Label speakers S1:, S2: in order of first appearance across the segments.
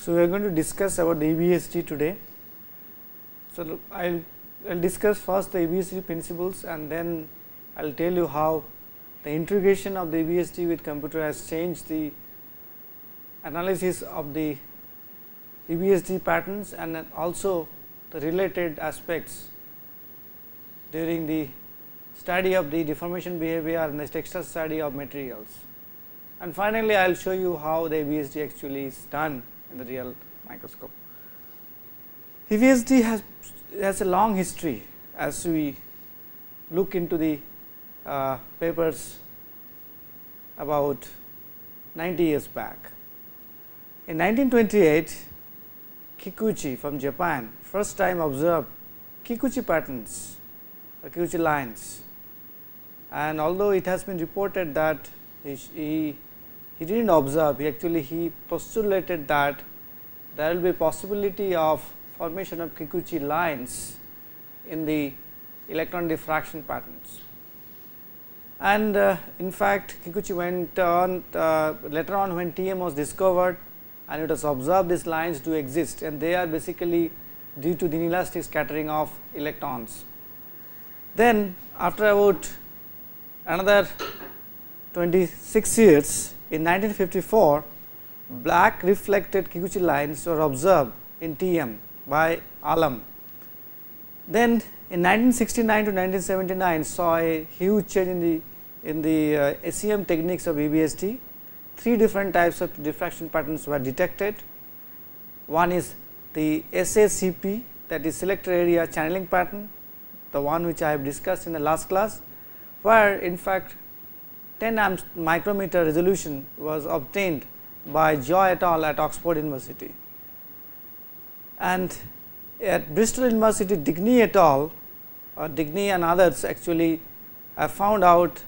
S1: So, we are going to discuss about the EBSD today. So, I will discuss first the EBSD principles, and then I will tell you how the integration of the EBSD with computer has changed the analysis of the EBSD patterns and then also the related aspects during the study of the deformation behavior and the texture study of materials. And finally, I will show you how the EBSD actually is done in the real microscope. EBSD has a long history as we look into the papers about 90 years back. In 1928, Kikuchi from Japan first time observed Kikuchi patterns or Kikuchi lines, and although it has been reported that he did not observe, he postulated that there will be a possibility of formation of Kikuchi lines in the electron diffraction patterns. And in fact, Kikuchi went on later on when TM was discovered, and it was observed these lines do exist, and they are basically due to the inelastic scattering of electrons. Then after about another 26 years, in 1954, black reflected Kikuchi lines were observed in TM by Alam. Then in 1969 to 1979 saw a huge change in the SEM techniques of EBSD. Three different types of diffraction patterns were detected. One is the SACP, that is selector area channeling pattern, the one which I have discussed in the last class, where in fact 10 amps micrometer resolution was obtained by Joy et al. At Oxford University. And at Bristol University, Digney et al. Or Digney and others actually have found out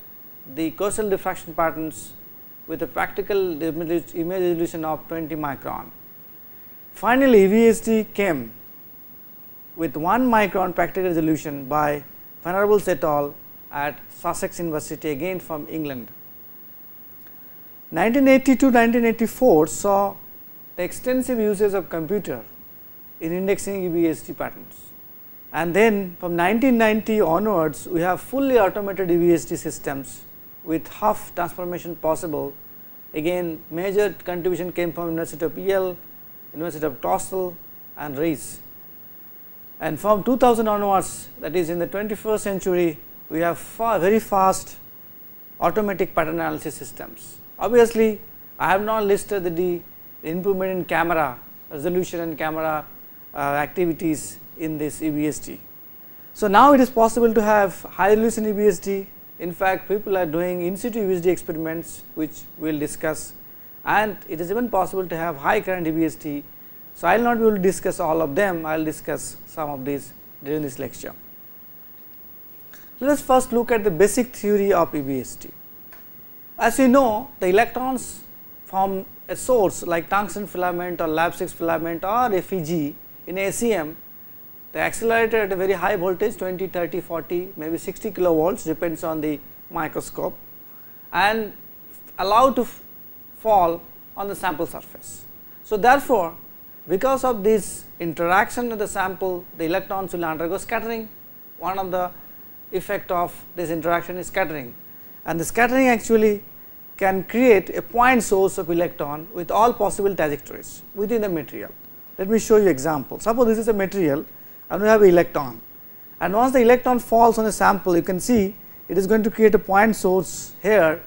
S1: the coastal diffraction patterns with a practical image resolution of 20 micron. Finally, EBSD came with 1 micron practical resolution by Venerable et al. At Sussex University, again from England. 1980 to 1984 saw the extensive uses of computer in indexing EBSD patterns, and then from 1990 onwards we have fully automated EBSD systems with half transformation possible. Again, major contribution came from University of Yale, University of Clausel and Rees. And from 2000 onwards, that is in the 21st century, we have very fast automatic pattern analysis systems. Obviously, I have not listed the improvement in camera resolution and camera activities in this EBSD. So, now it is possible to have high resolution EBSD. In fact, people are doing in situ EBSD experiments, which we will discuss, and it is even possible to have high current EBSD. So, I will not be able to discuss all of them, I will discuss some of these during this lecture. Let us first look at the basic theory of EBSD. As we know, the electrons from a source like tungsten filament or lab-6 filament or FEG in SEM, they accelerated at a very high voltage 20, 30, 40, maybe 60 kilovolts, depends on the microscope, and allowed to fall on the sample surface. So, therefore, because of this interaction with the sample, the electrons will undergo scattering. One of the effect of this interaction is scattering, and the scattering actually can create a point source of electron with all possible trajectories within the material. Let me show you example. Suppose this is a material and we have an electron, and once the electron falls on a sample, you can see it is going to create a point source here,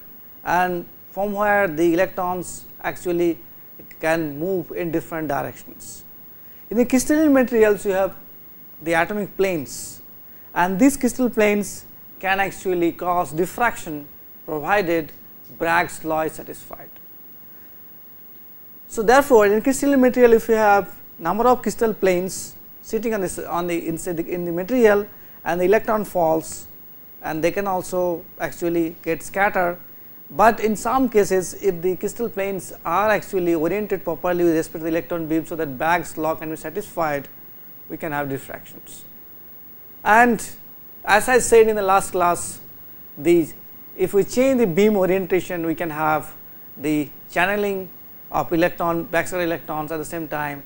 S1: and from where the electrons actually can move in different directions. In the crystalline materials, you have the atomic planes, and these crystal planes can actually cause diffraction provided Bragg's law is satisfied. So, therefore, in crystalline material, if you have number of crystal planes sitting on in the material and the electron falls, and they can also actually get scattered, but in some cases if the crystal planes are actually oriented properly with respect to the electron beam, so that Bragg's law can be satisfied, we can have diffractions. And as I said in the last class, if we change the beam orientation, we can have the channeling of backscatter electrons, at the same time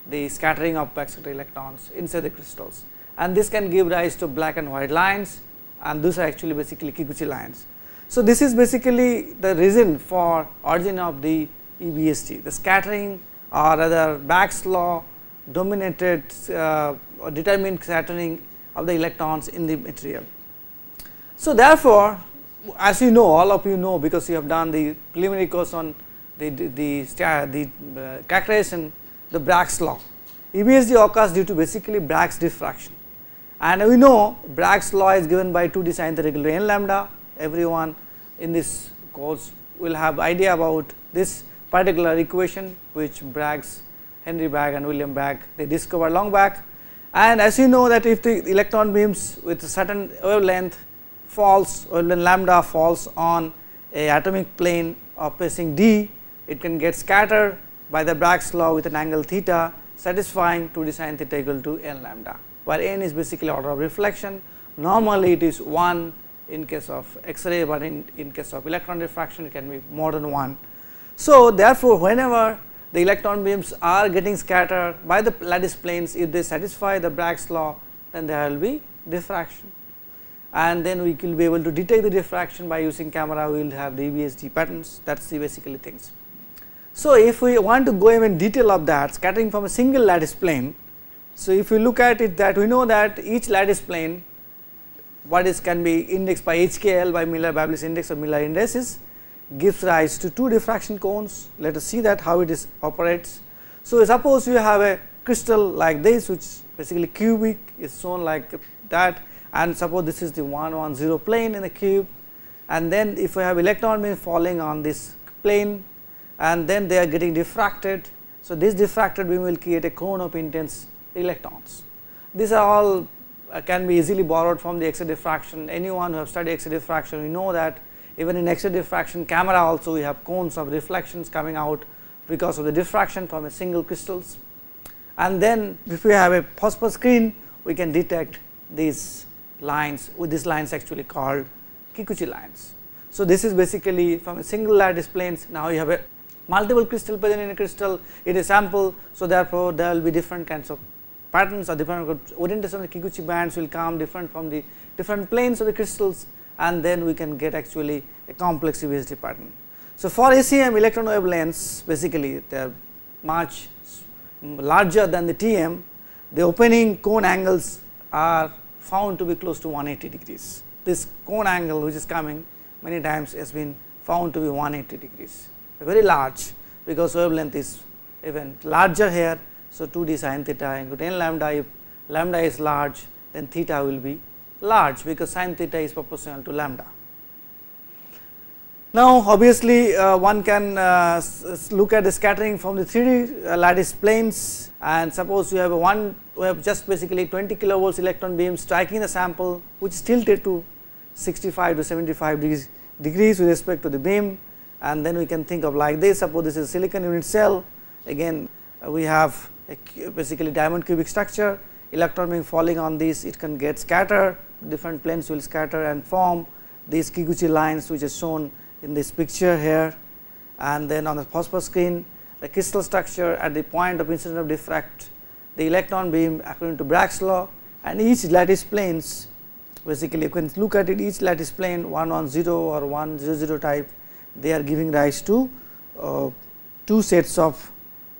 S1: the scattering of backscatter electrons inside the crystals, and this can give rise to black and white lines, and these are actually basically Kikuchi lines. So, this is basically the reason for origin of the EBST, the scattering or rather Back's law dominated or determined scattering of the electrons in the material. So, therefore, as you know, all of you know, because you have done the preliminary course on the characterization, the Bragg's law. EBSD occurs due to basically Bragg's diffraction, and we know Bragg's law is given by 2D sin theta equal to n lambda. Everyone in this course will have idea about this particular equation, which Henry Bragg and William Bragg they discovered long back. And as you know that if the electron beams with a certain wavelength falls, or when lambda falls on a atomic plane of spacing d, it can get scattered by the Bragg's law with an angle theta, satisfying 2D sin theta equal to n lambda, where n is basically order of reflection. Normally it is 1 in case of X-ray, but in case of electron diffraction it can be more than 1. So, therefore, whenever the electron beams are getting scattered by the lattice planes, if they satisfy the Bragg's law, then there will be diffraction, and then we will be able to detect the diffraction by using camera. We will have the EBSD patterns. That is the basically things. So, if we want to go even detail of that scattering from a single lattice plane, so if you look at it, that we know that each lattice plane what is can be indexed by HKL by Miller-Babelis index or Miller indices gives rise to 2 diffraction cones. Let us see that how it is operates. So, suppose you have a crystal like this, which basically cubic is shown like that, and suppose this is the 1 1 0 plane in the cube, and then if we have electron beam falling on this plane, and then they are getting diffracted. So, this diffracted beam will create a cone of intense electrons. These are all can be easily borrowed from the X-ray diffraction. Anyone who have studied X-ray diffraction, we know that even in X-ray diffraction camera also we have cones of reflections coming out because of the diffraction from a single crystals. And then if we have a phosphor screen, we can detect these lines, with these lines actually called Kikuchi lines. So, this is basically from a single lattice planes. Now, you have a multiple crystal present in a crystal in a sample. So, therefore, there will be different kinds of patterns or different orientation of the Kikuchi bands will come different from the different planes of the crystals, and then we can get actually a complex EBSD pattern. So, for ACM electron wavelengths basically they are much larger than the TM, the opening cone angles are found to be close to 180 degrees. This cone angle which is coming many times has been found to be 180 degrees, very large, because wavelength is even larger here. So, 2D sin theta into n lambda, if lambda is large, then theta will be large, because sin theta is proportional to lambda. Now, obviously, one can look at the scattering from the 3D lattice planes, and suppose we have just basically 20 kilovolts electron beam striking the sample, which is tilted to 65 to 75 degrees with respect to the beam, and then we can think of like this. Suppose this is a silicon unit cell, again we have a basically diamond cubic structure, electron beam falling on this, it can get scattered, different planes will scatter and form these Kikuchi lines, which is shown in this picture here. And then on the phosphor screen, the crystal structure at the point of incidence of diffract the electron beam according to Bragg's law, and each lattice planes basically you can look at it, each lattice plane 110 or 100 type, they are giving rise to 2 sets of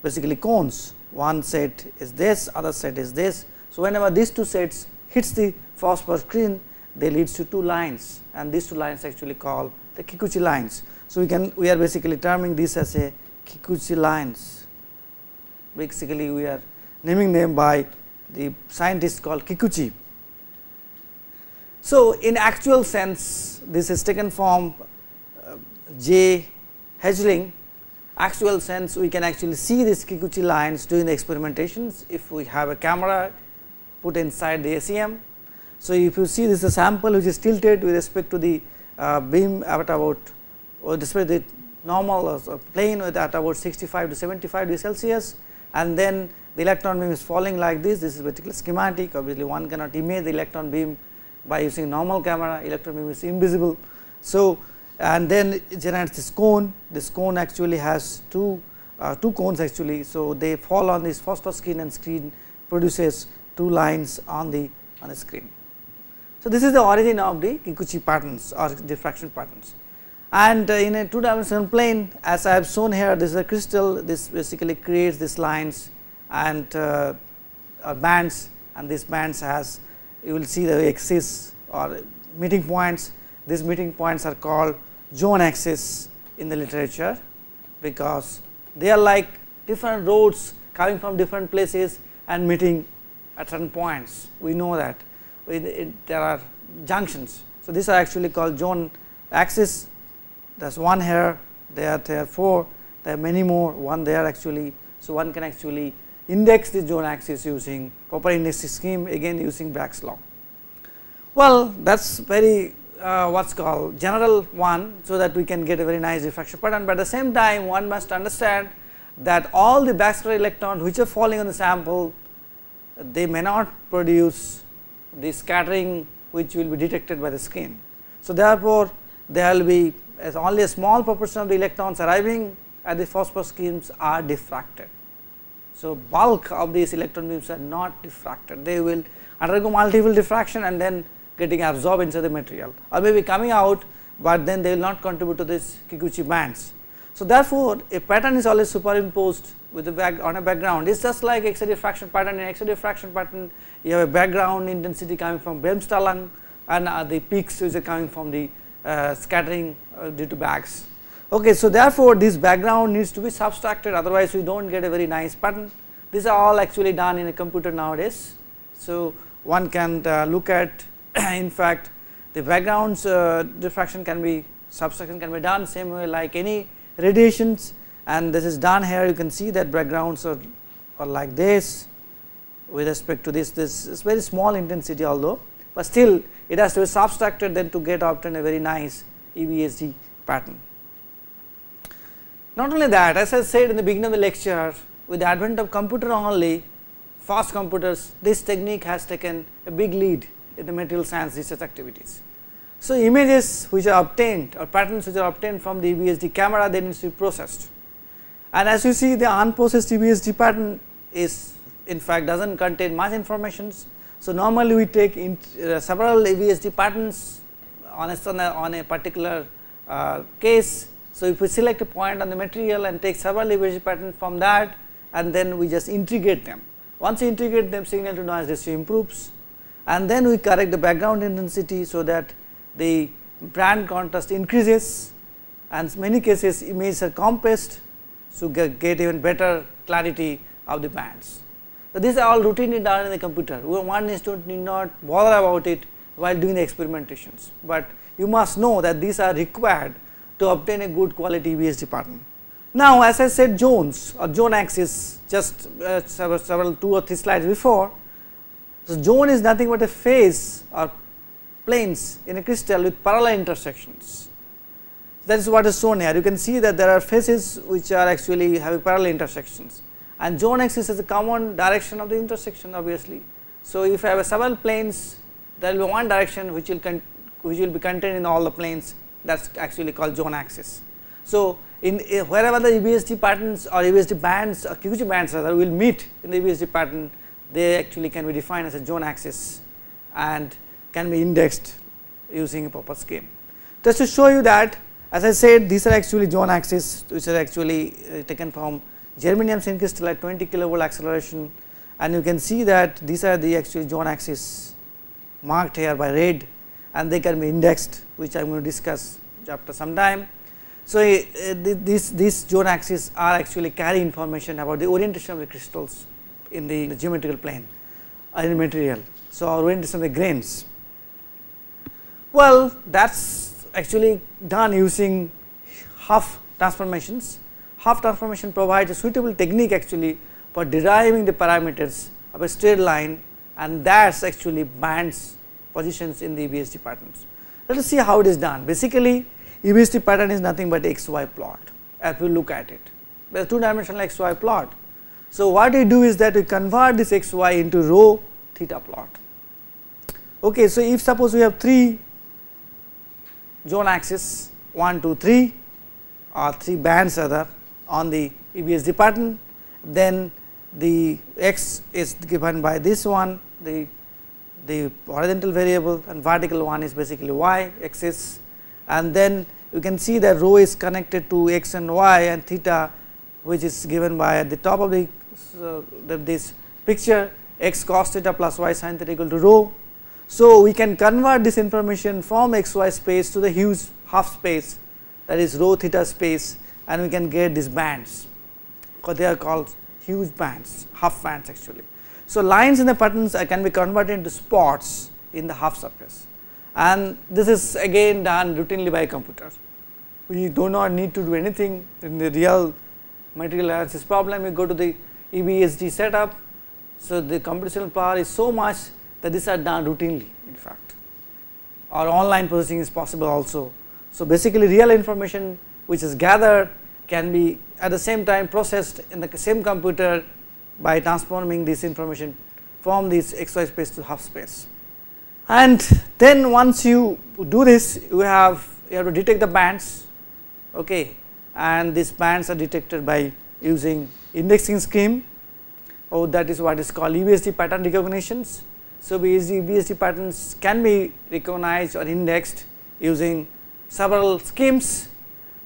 S1: basically cones. One set is this, other set is this. So, whenever these 2 sets hits the phosphor screen, they leads to 2 lines, and these 2 lines actually called the Kikuchi lines. So, we are basically terming this as a Kikuchi lines. Basically, we are naming them by the scientist called Kikuchi. So, in actual sense, this is taken from J. Hedgeling. Actual sense, we can actually see these Kikuchi lines during the experimentations if we have a camera put inside the ACM. So, if you see this is a sample which is tilted with respect to the beam at about, or with respect to the normal plane at about 65 to 75 degrees Celsius, and then the electron beam is falling like this. This is basically schematic. Obviously, one cannot image the electron beam by using normal camera, electron beam is invisible. So, and then it generates this cone actually has 2 two cones actually. So, they fall on this phosphor screen and screen produces two lines on the screen. So, this is the origin of the Kikuchi patterns or diffraction patterns. And in a two dimensional plane, as I have shown here, this is a crystal, this basically creates these lines and bands, and these bands has, you will see the axis or meeting points. These meeting points are called zone axis in the literature, because they are like different roads coming from different places and meeting at certain points. We know that there are junctions. So, these are actually called zone axis. There is one here, there are 4, there are many more, one there actually. So, one can actually index the zone axis using proper indexing scheme, again using Bragg's law. Well, that is very what is called general one, so that we can get a very nice diffraction pattern, but at the same time one must understand that all the backscatter electrons which are falling on the sample, they may not produce the scattering which will be detected by the screen. So, therefore, there will be as only a small proportion of the electrons arriving at the phosphor schemes are diffracted. So, bulk of these electron beams are not diffracted, they will undergo multiple diffraction and then getting absorbed into the material, or maybe coming out, but then they will not contribute to this Kikuchi bands. So, therefore, a pattern is always superimposed with on a background. It is just like X-ray diffraction pattern. In X-ray diffraction pattern, you have a background intensity coming from Bremsstrahlung and the peaks which are coming from the scattering due to bags. Okay, so, therefore, this background needs to be subtracted, otherwise we do not get a very nice pattern. These are all actually done in a computer nowadays. So, one can look at in fact the backgrounds diffraction can be subtraction can be done same way like any radiations, and this is done here. You can see that backgrounds are like this with respect to this is very small intensity, although, but still it has to be subtracted then to get obtain a very nice EBSD pattern. Not only that, as I said in the beginning of the lecture, with the advent of computer only, fast computers, this technique has taken a big lead in the material science research activities. So, images which are obtained or patterns which are obtained from the EBSD camera, they need to be processed, and as you see the unprocessed EBSD pattern is in fact does not contain much information. So, normally we take several EBSD patterns on a particular case. So, if we select a point on the material and take several EBSD patterns from that, and then we just integrate them. Once you integrate them, signal to noise ratio improves, and then we correct the background intensity, so that the band contrast increases, and in many cases images are compressed, so get even better clarity of the bands. So, these are all routinely done in the computer. One need not bother about it while doing the experimentations, but you must know that these are required to obtain a good quality EBSD pattern. Now, as I said, zones or zone axis just several 2 or 3 slides before. So, zone is nothing but a phase or planes in a crystal with parallel intersections. That is what is shown here. You can see that there are phases which are actually having parallel intersections, and zone axis is a common direction of the intersection obviously. So, if I have several planes, there will be one direction which will be contained in all the planes, that is actually called zone axis. So, in wherever the EBSD patterns or EBSD bands or Kikuchi bands rather will meet in the EBSD pattern, they actually can be defined as a zone axis and can be indexed using a proper scheme. Just to show you that, as I said, these are actually zone axes which are actually taken from germanium zinc crystal at 20 kilovolt acceleration, and you can see that these are the actual zone axis marked here by red, and they can be indexed, which I am going to discuss after some time. So, these zone axes are actually carry information about the orientation of the crystals in the geometrical plane in the material. So, our orientation of the grains. Well, that is actually done using half transformations. Half transformation provides a suitable technique actually for deriving the parameters of a straight line, and that is actually bands positions in the EBSD patterns. Let us see how it is done. Basically, EBSD pattern is nothing but XY plot if we look at it, a 2-dimensional XY plot. So, what we do is that we convert this XY into rho theta plot. Okay, so, if suppose we have 3 zone axis 1, 2, 3 or 3 bands rather on the EBSD pattern, then the x is given by this one, the horizontal variable, and vertical one is basically y axis, and then you can see that rho is connected to x and y, and theta which is given by at the top of this picture, x cos theta plus y sin theta equal to rho. So, we can convert this information from xy space to the huge half space, that is rho theta space, and we can get these bands, because they are called huge bands, half bands actually. So, lines in the patterns can be converted into spots in the half surface, and this is again done routinely by a computer. We do not need to do anything in the real material analysis problem. We go to the EBSD setup. So, the computational power is so much that these are done routinely in fact, or online processing is possible also. So, basically real information which is gathered can be at the same time processed in the same computer by transforming this information from this xy space to half space. And then once you do this, you have to detect the bands, okay, and these bands are detected by using indexing scheme, or that is what is called EBSD pattern recognitions. So, EBSD patterns can be recognized or indexed using several schemes.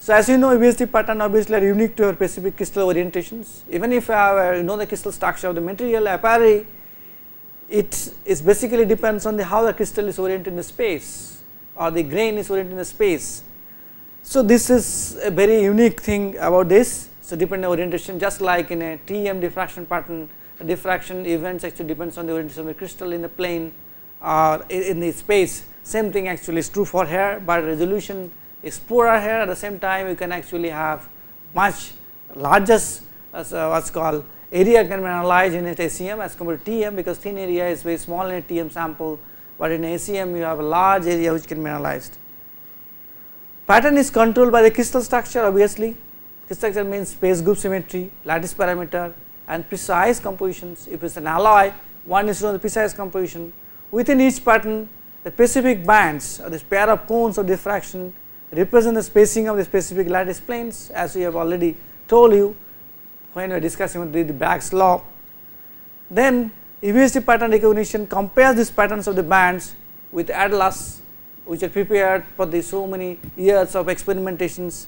S1: So, as you know, EBSD pattern obviously are unique to your specific crystal orientations. Even if you know the crystal structure of the material a priori, it is basically depends on how the crystal is oriented in the space, or the grain is oriented in the space. So, this is a very unique thing about this. So, depending on orientation, just like in a TEM diffraction pattern, diffraction events actually depends on the orientation of the crystal in the plane or in the space. Same thing actually is true for here, but resolution is poorer here. At the same time, you can actually have much larger what's called area can be analyzed in ACM as compared to TM, because thin area is very small in a TM sample, but in ACM you have a large area which can be analyzed. Pattern is controlled by the crystal structure obviously. Crystal structure means space group symmetry, lattice parameter, and precise compositions. If it is an alloy, one is to know the precise composition. Within each pattern, the specific bands or this pair of cones of diffraction represent the spacing of the specific lattice planes, as we have already told you when we are discussing the Bragg's law. Then EBSD pattern recognition compares these patterns of the bands with atlas, which are prepared for the so many years of experimentations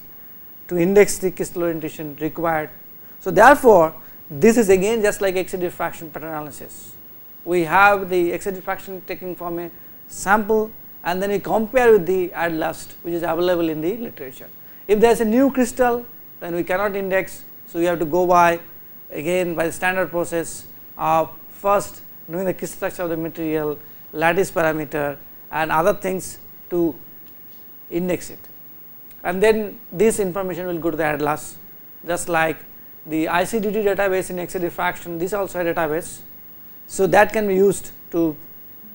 S1: to index the crystal orientation required. So, therefore, this is again just like X-ray diffraction pattern analysis. We have the X-ray diffraction taken from a sample, and then we compare with the atlas which is available in the literature. If there is a new crystal, then we cannot index. So, we have to go by again by the standard process of first knowing the crystal structure of the material, lattice parameter, and other things to index it, and then this information will go to the atlas, just like the ICDD database in X-ray diffraction. This also a database. So, that can be used to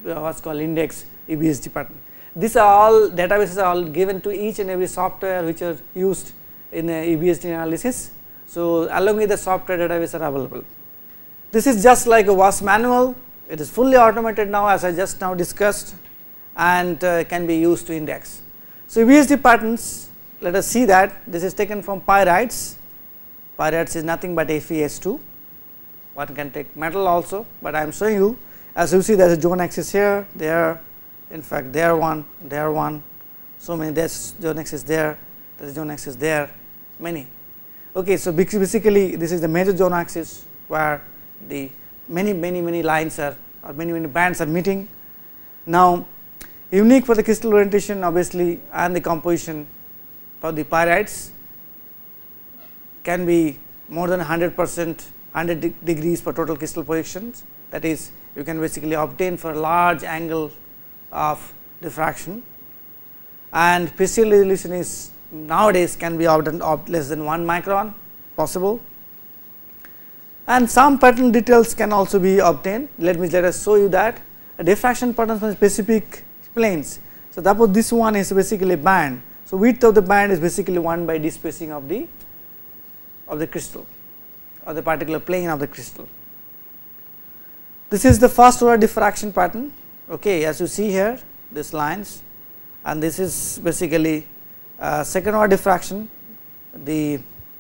S1: what is called index EBSD pattern. These are all databases are all given to each and every software which are used in EBSD analysis. So, along with the software database are available. This is just like a WAS manual. It is fully automated now, as I just now discussed, and can be used to index. So, EBSD patterns, let us see that this is taken from pyrites. Pyrites is nothing but FeS2. One can take metal also, but I am showing you. As you see, there is a zone axis here, there, in fact there one, so many, there is zone axis there, there is zone axis there, many. Okay, so basically this is the major zone axis where the many lines are, or many bands are meeting. Now, unique for the crystal orientation obviously and the composition for the pyrites can be more than 100%, 100 degrees for total crystal projections. That is, you can basically obtain for a large angle of diffraction, and spatial resolution is nowadays can be obtained of less than 1 micron possible, and some pattern details can also be obtained. Let us show you that a diffraction pattern from specific planes. So, suppose this one is basically a band. So, width of the band is basically 1 by d spacing of the crystal, or the particular plane of the crystal. This is the first order diffraction pattern, okay, as you see here these lines, and this is basically second order diffraction. The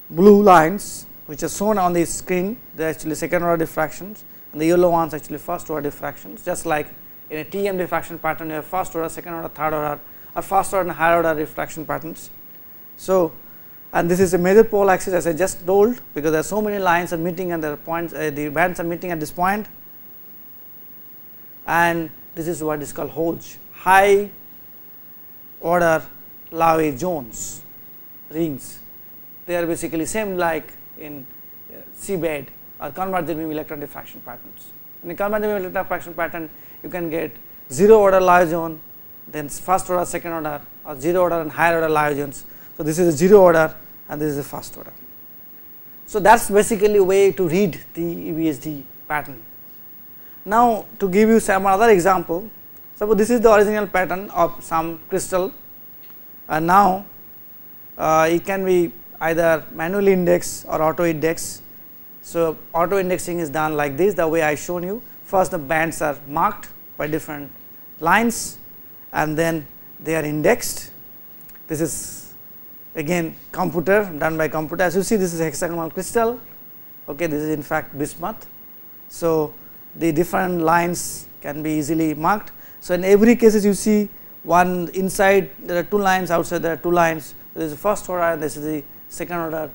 S1: blue lines which are shown on the screen, they are actually second order diffractions, and the yellow ones actually first order diffractions. Just like in a TM diffraction pattern, you have first order, second order, third order, or first order and higher order diffraction patterns. So, and this is a major pole axis, as I just told, because there are so many lines are meeting and the points, the bands are meeting at this point, and this is what is called Hodge, high order Laue zones, rings. They are basically same like in seabed or convergent beam electron diffraction patterns. In a convergent beam electron diffraction pattern, you can get 0 order Laue zone, then first order, second order, or 0 order and higher order Laue zones. So, this is a 0 order and this is a first order. So, that is basically a way to read the EBSD pattern. Now, to give you some other example, suppose this is the original pattern of some crystal, and now it can be either manually indexed or auto index. So, auto indexing is done like this, the way I shown you. First the bands are marked by different lines and then they are indexed. This is again computer, done by computer. As you see, this is hexagonal crystal, okay, this is in fact bismuth. So, the different lines can be easily marked. So, in every cases you see one inside there are 2 lines, outside there are 2 lines. This is the first order and this is the second order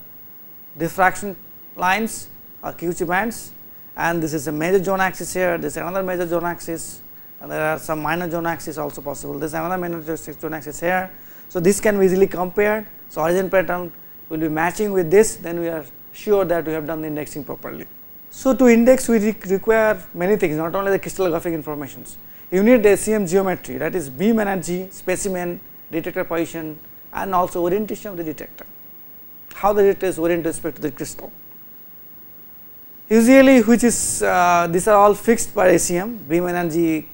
S1: diffraction lines or QC bands, and this is a major zone axis here, this is another major zone axis, and there are some minor zone axis also possible. This is another minor zone axis here. So, this can be easily compared. So, origin pattern will be matching with this, then we are sure that we have done the indexing properly. So, to index we require many things, not only the crystallographic informations. You need the SEM geometry, that is beam energy, specimen, detector position, and also orientation of the detector. How the detector is oriented with respect to the crystal. Usually, which is these are all fixed by SEM. Beam energy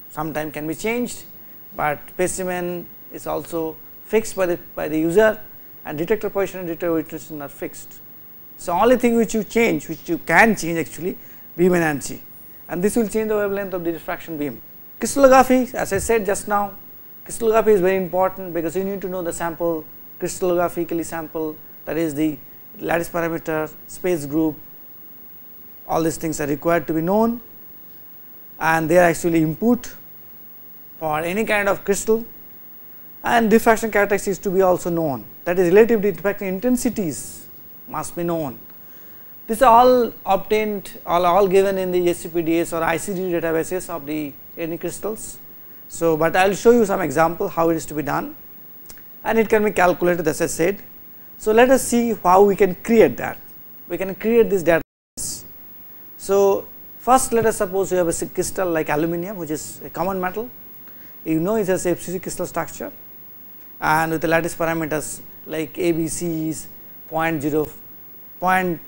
S1: sometimes can be changed, but specimen is also fixed by the user, and detector position and detector orientation are fixed. So, only thing which you change, which you can change actually, beam energy, and this will change the wavelength of the diffraction beam. Crystallography, as I said just now, crystallography is very important because you need to know the sample, crystallographically sample, that is the lattice parameter, space group, all these things are required to be known, and they are actually input for any kind of crystal, and diffraction characteristics to be also known, that is relative diffraction intensities must be known. These are all obtained, all given in the SCPDS or ICD databases of the any crystals. So, but I will show you some example how it is to be done, and it can be calculated as I said. So, let us see how we can create that. We can create this data. So, first let us suppose you have a crystal like aluminum, which is a common metal. You know it has a FCC crystal structure, and with the lattice parameters like ABCs 0.405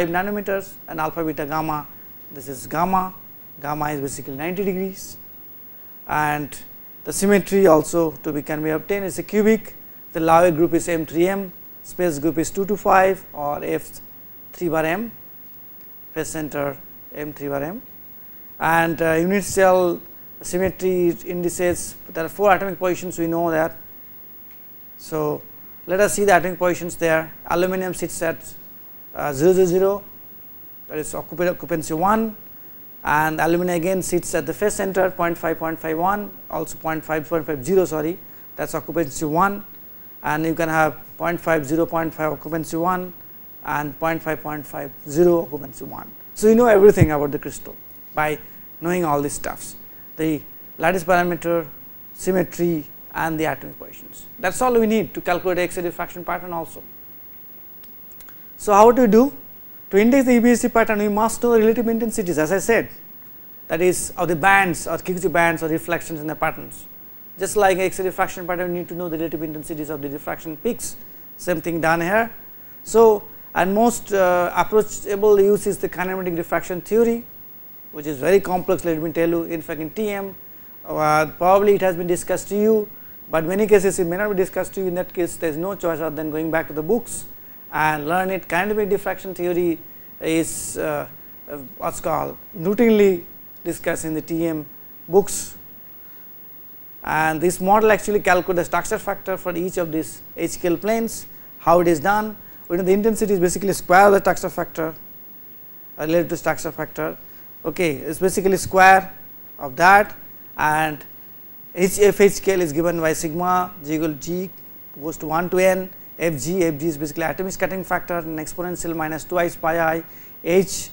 S1: nanometers and alpha beta gamma. This is gamma. Gamma is basically 90 degrees, and the symmetry also can be obtained is a cubic. The Laue group is M3M, space group is 2 to 5 or F3 bar M, phase center M3 bar M, and unit cell symmetry indices. There are 4 atomic positions, we know that. So, let us see the atomic positions there. Aluminum sits at 000, that is occupancy 1, and aluminum again sits at the phase center 0.5, 0.51, also 0.5, 0.50, sorry, that is occupancy 1, and you can have 0.50, 0.5 occupancy 1 and 0.5, 0.50 occupancy 1. So, you know everything about the crystal by knowing all these stuffs, the lattice parameter, symmetry, and the atomic positions. That is all we need to calculate the X-ray diffraction pattern also. So, how to do? To index the EBSD pattern, we must know the relative intensities, as I said, that is of the bands or QQ bands or reflections in the patterns. Just like X-ray diffraction pattern, we need to know the relative intensities of the diffraction peaks, same thing done here. So, and most approachable use is the kinematic diffraction theory, which is very complex, let me tell you. In fact, in TM probably it has been discussed to you, but many cases it may not be discussed to you. In that case, there is no choice other than going back to the books and learn it. Kinematic diffraction theory is what's called routinely discussed in the TM books, and this model actually calculates the structure factor for each of these H scale planes. How it is done? we know the intensity is basically square of the structure factor related to structure factor. Okay, it is basically square of that, and FH scale is given by sigma g equal G goes to 1 to n Fg is basically atomic scattering factor in exponential minus twice pi I H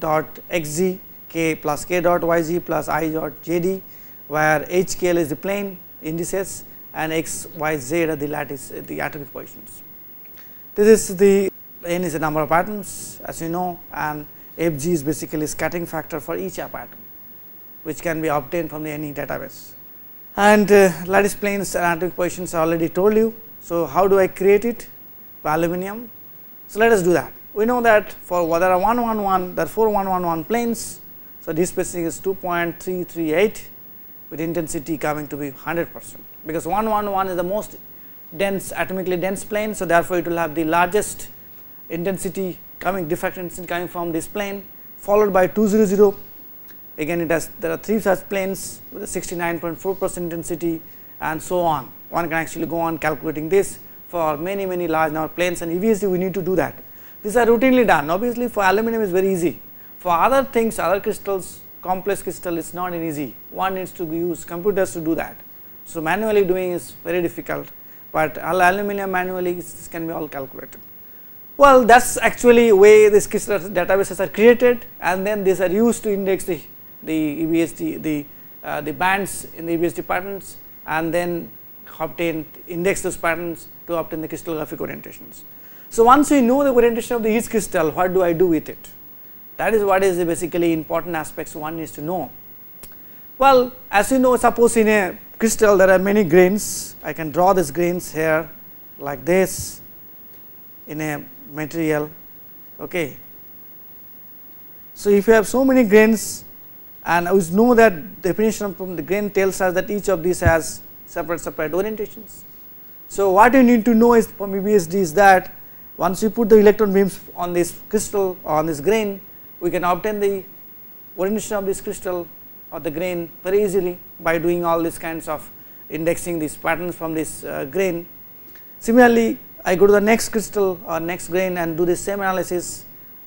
S1: dot xg k plus k dot yg plus I dot jd, where H scale is the plane indices and x y z are the lattice the atomic positions. This is the n is the number of atoms as you know, and Fg is basically scattering factor for each atom, which can be obtained from the any database. And lattice planes and atomic positions I already told you. So, how do I create it for aluminum? So, let us do that. We know that for there are 111, there are 4 111 planes. So, this spacing is 2.338 with intensity coming to be 100%, because 111 is the most dense atomically dense plane. So, therefore, it will have the largest intensity coming diffraction intensity coming from this plane, followed by 200. Again it has there are 3 such planes with a 69.4% intensity and so on. One can actually go on calculating this for many large number of planes, and EBSD we need to do that. These are routinely done. Obviously, for aluminum is very easy. For other things, other crystals, complex crystal is not easy. One needs to use computers to do that. So, manually doing is very difficult, but aluminum manually this can be all calculated. Well, that is actually way these crystal databases are created, and then these are used to index the EBSD the bands in the EBSD patterns, and then index those patterns to obtain the crystallographic orientations. So, once we know the orientation of the each crystal, what do I do with it? That is what is the basically important aspects one needs to know. Well, as you know, suppose in a crystal there are many grains. I can draw these grains here like this in a material. Okay. So, if you have so many grains, and we know that definition from the grain tells us that each of these has separate orientations. So, what you need to know is from EBSD is that once you put the electron beams on this crystal or on this grain, we can obtain the orientation of this crystal or the grain very easily by doing all these kinds of indexing these patterns from this grain. Similarly, I go to the next crystal or next grain and do the same analysis,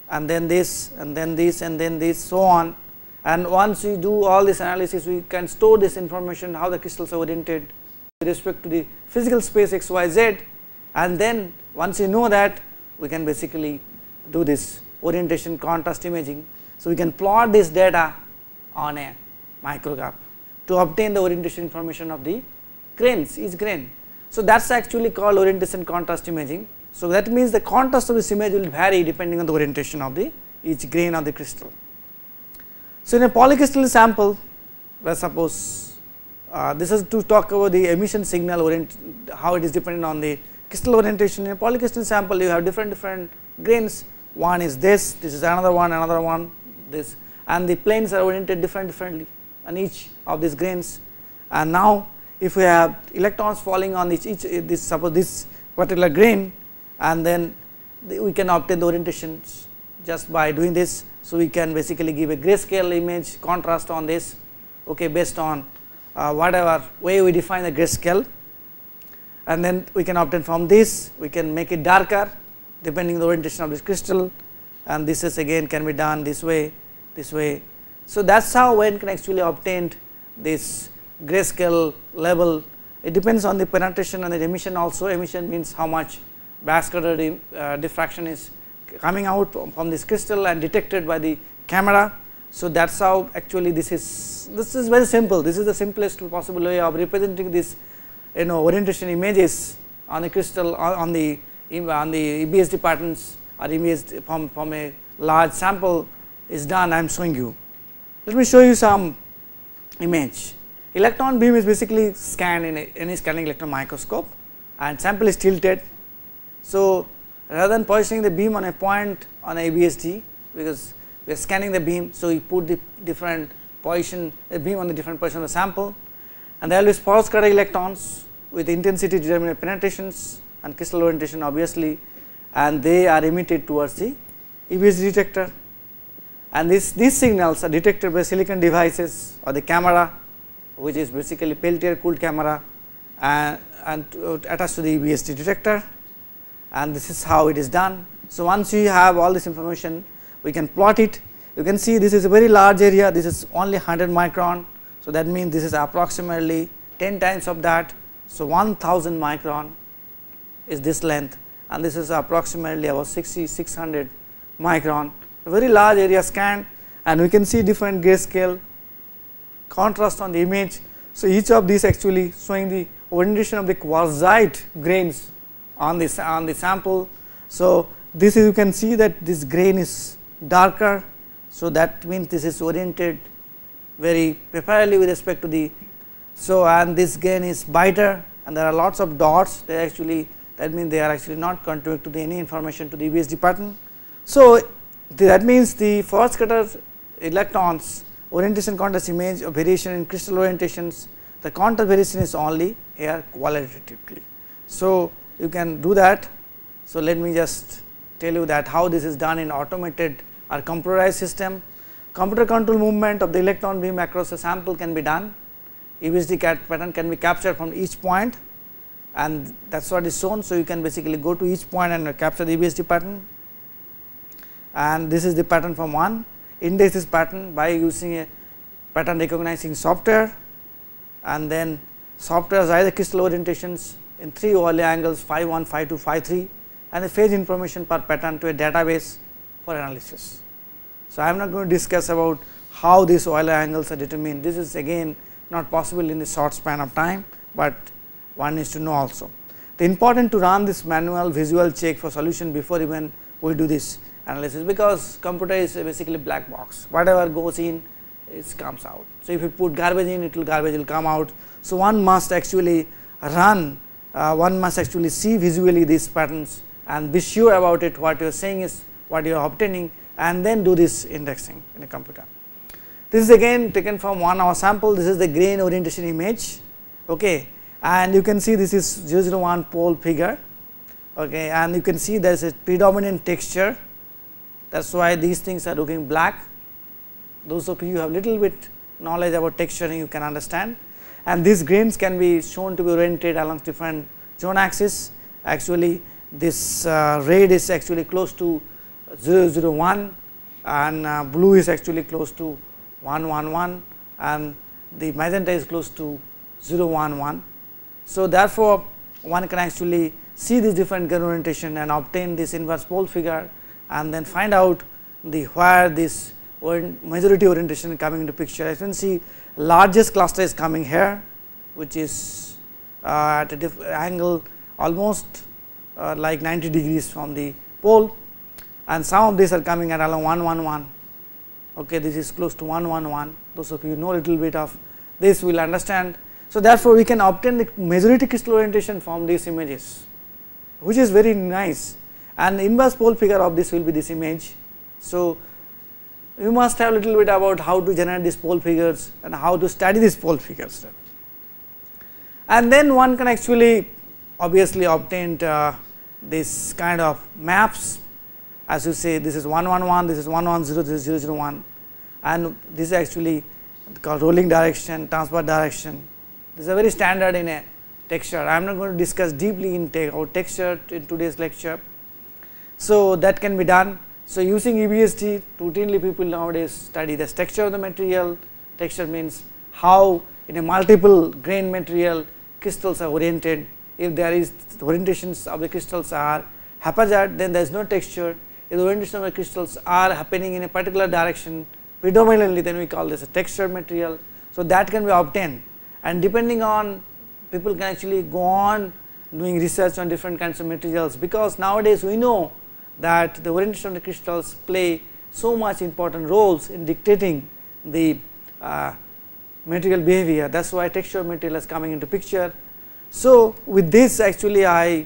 S1: and then this and then this and then this, so on. And once we do all this analysis, we can store this information how the crystals are oriented with respect to the physical space x, y, z, and then once you know that, we can basically do this orientation contrast imaging. So, we can plot this data on a micrograph to obtain the orientation information of the grains, each grain. So, that is actually called orientation contrast imaging. So, that means the contrast of this image will vary depending on the orientation of the each grain of the crystal. So, in a polycrystalline sample, where suppose this is to talk about the emission signal how it is dependent on the crystal orientation. In a polycrystalline sample, you have different grains. One is this is another one, this, and the planes are oriented differently on each of these grains. And now, if we have electrons falling on this suppose this particular grain, and then we can obtain the orientations just by doing this. So, we can basically give a grayscale image contrast on this, okay, based on whatever way we define the grayscale, and then we can obtain from this, we can make it darker depending on the orientation of this crystal, and this is again can be done this way. So, that is how one can actually obtain this grayscale level. It depends on the penetration and the emission also. Emission means how much backscatter diffraction is coming out from this crystal and detected by the camera. So, that is how actually this is very simple. This is the simplest possible way of representing this orientation images on the crystal on the EBSD patterns or EBSD from a large sample is done. I am showing you. Let me show you some image. Electron beam is basically scanned in any scanning electron microscope, and sample is tilted. So, rather than positioning the beam on a point on a EBSD, because we are scanning the beam, so we put the different position the beam on the different position of the sample, and there will be sporadic scattering electrons with intensity determinant penetrations and crystal orientation obviously, and they are emitted towards the EBSD detector, and these signals are detected by silicon devices or the camera, which is basically Peltier cooled camera and attached to the EBSD detector, and this is how it is done. So, once you have all this information, we can plot it. You can see this is a very large area, this is only 100 micron. So, that means this is approximately 10 times of that. So, 1000 micron is this length, and this is approximately about 600 micron, a very large area scanned, and we can see different grayscale contrast on the image. So, each of these actually showing the orientation of the quartzite grains on the sample. So, this is, you can see that this grain is darker. So, that means this is oriented very preferably with respect to the, so and this grain is brighter, and there are lots of dots, they actually, that means they are actually not contributing to any information to the EBSD pattern. So, that means the first scatter electrons orientation contrast image of variation in crystal orientations, the contrast variation is only here qualitatively. So, you can do that. So, let me just tell you that how this is done in automated or computerized system. Computer control movement of the electron beam across a sample can be done. EBSD pattern can be captured from each point, and that is what is shown. So, you can basically go to each point and capture the EBSD pattern, and this is the pattern from one. Index this pattern by using a pattern recognizing software, and then software has either crystal orientations in 3 Euler angles phi 1, phi 2, phi 3, and the phase information per pattern to a database for analysis. So, I am not going to discuss about how these Euler angles are determined. This is again not possible in the short span of time, but one needs to know also. The important to run this manual visual check for solution before even we do this analysis, because computer is basically black box, whatever goes in it comes out. So, if you put garbage in, garbage will come out. So, one must actually run, one must actually see visually these patterns and be sure about it, what you are saying is what you are obtaining, and then do this indexing in a computer. This is again taken from 1 hour sample. This is the grain orientation image, okay, and you can see this is 001 pole figure, okay, and you can see there is a predominant texture. That is why these things are looking black. Those of you who have little bit knowledge about texturing, you can understand, and these grains can be shown to be oriented along different zone axis. Actually, this red is actually close to 001, and blue is actually close to 111, and the magenta is close to 011. So, therefore, one can actually see this different grain orientation and obtain this inverse pole figure, and then find out the where this majority orientation is coming into picture. As you can see, largest cluster is coming here, which is at a angle almost like 90 degrees from the pole, and some of these are coming at around 111. Okay, this is close to 111. Those of you know a little bit of this will understand. So, therefore, we can obtain the majority crystal orientation from these images, which is very nice, and the inverse pole figure of this will be this image. So, you must have a little bit about how to generate these pole figures and how to study these pole figures, and then one can actually obviously obtain this kind of maps. As you say, this is 111, this is 110, this is 001, and this is actually called rolling direction, transfer direction. This is a very standard in a texture. I am not going to discuss deeply in texture in today's lecture. So, that can be done. So, using EBSD, routinely people nowadays study the texture of the material. Texture means how in a multiple grain material crystals are oriented. If there is the orientations of the crystals are haphazard, then there is no texture. If the orientation of the crystals are happening in a particular direction predominantly, then we call this a textured material. So, that can be obtained, and depending on, people can actually go on doing research on different kinds of materials, because nowadays we know that the orientation of the crystals play so much important roles in dictating the material behavior. That is why textured material is coming into picture. So, with this actually I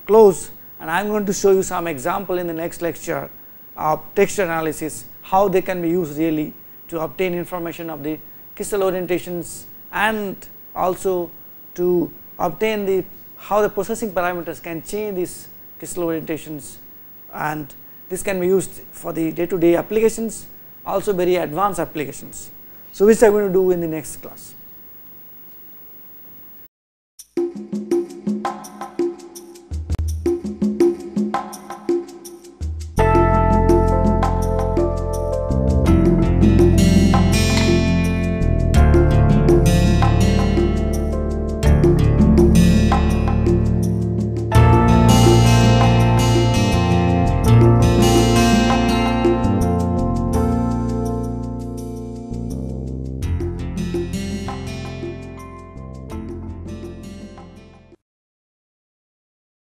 S1: close, and I am going to show you some example in the next lecture of texture analysis, how they can be used really to obtain information of the crystal orientations, and also to obtain the how the processing parameters can change these crystal orientations, and this can be used for the day to day applications, also very advanced applications. So, which I am going to do in the next class.